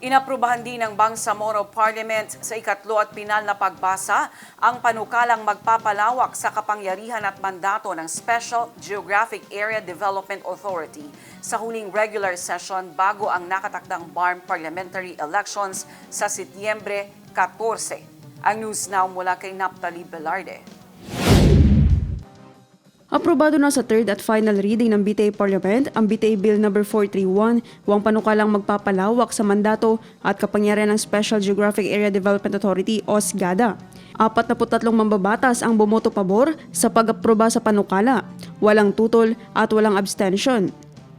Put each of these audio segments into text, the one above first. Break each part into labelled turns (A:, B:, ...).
A: Inaprubahan din ng Bangsamoro Parliament sa ikatlo at pinal na pagbasa ang panukalang magpapalawak sa kapangyarihan at mandato ng Special Geographic Area Development Authority sa huling regular session bago ang nakatakdang BARM parliamentary elections sa Setyembre 14. Ang News Now mula kay Naphtali Velarde.
B: Aprobado na sa third at final reading ng BTA Parliament ang BTA Bill No. 431, huwag panukalang magpapalawak sa mandato at kapangyarihan ng Special Geographic Area Development Authority o SGADA. 43 mambabatas ang bumoto pabor sa pag-aproba sa panukala, walang tutol at walang abstention.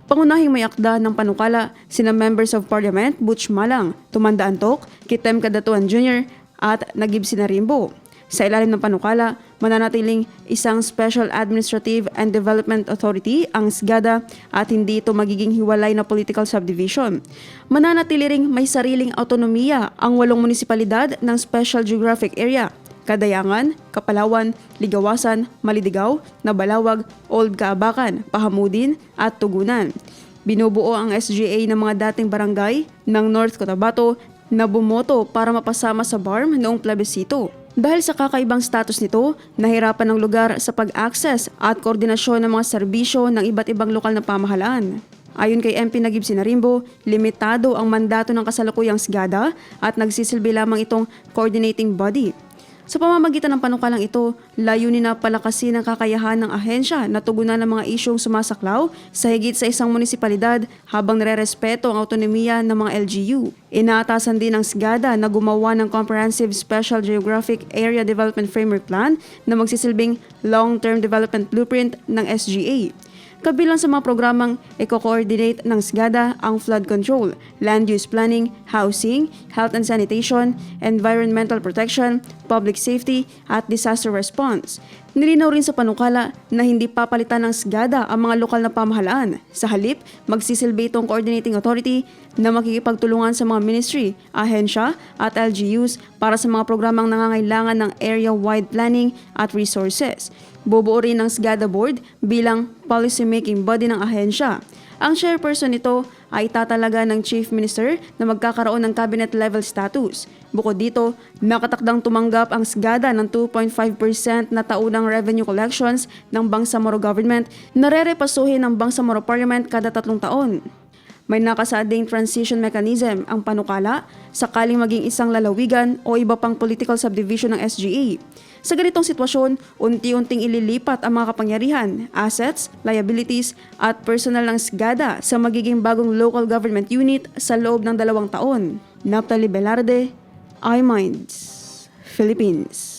B: Pangunahing may akda ng panukala sina Members of Parliament Butch Malang, Tumanda Antok, Kitem Kadatuan Jr. at Nagib Sinarimbo. Sa ilalim ng panukala, mananatiling isang Special Administrative and Development Authority ang SGADA at hindi ito magiging hiwalay na political subdivision. Mananatili ring may sariling autonomiya ang 8 munisipalidad ng Special Geographic Area: Kadayangan, Kapalawan, Ligawasan, Malidigaw, Nabalawag, Old Kaabakan, Pahamudin at Tugunan. Binubuo ang SGA ng mga dating barangay ng North Cotabato na bumoto para mapasama sa BARM noong plebisito. Dahil sa kakaibang status nito, nahirapan ng lugar sa pag-access at koordinasyon ng mga serbisyo ng iba't ibang lokal na pamahalaan. Ayon kay MP Nagib Sinarimbo, limitado ang mandato ng kasalukuyang SGADA at nagsisilbi lamang itong coordinating body. Sa pamamagitan ng panukalang ito, layunin na palakasin ang kakayahan ng ahensya na tugunan ng mga isyong sumasaklaw sa higit sa isang munisipalidad habang nire-respeto ang autonomiya ng mga LGU. Inaatasan din ng SGADA na gumawa ng Comprehensive Special Geographic Area Development Framework Plan na magsisilbing long-term development blueprint ng SGA. Kabilang sa mga programang i-coordinate ng SGADA ang flood control, land use planning, housing, health and sanitation, environmental protection, public safety at disaster response. Nilinaw rin sa panukala na hindi papalitan ng SGADA ang mga lokal na pamahalaan. Sa halip, magsisilbi itong coordinating authority na makikipagtulungan sa mga ministry, ahensya at LGUs para sa mga programang nangangailangan ng area-wide planning at resources. Bubuo rin ng SGADA Board bilang policy-making body ng ahensya. Ang chairperson nito ay tatalaga ng Chief Minister na magkakaroon ng cabinet-level status. Bukod dito, nakatakdang tumanggap ang SGADA ng 2.5% na taunang revenue collections ng Bangsamoro Government na rerepasuhin ng Bangsamoro Parliament kada 3 taon. May nakasaading transition mechanism ang panukala sakaling maging isang lalawigan o iba pang political subdivision ng SGA. Sa ganitong sitwasyon, unti-unting ililipat ang mga kapangyarihan, assets, liabilities at personal ng SGADA sa magiging bagong local government unit sa loob ng 2 taon. Naphtali Velarde, iMinds, Philippines.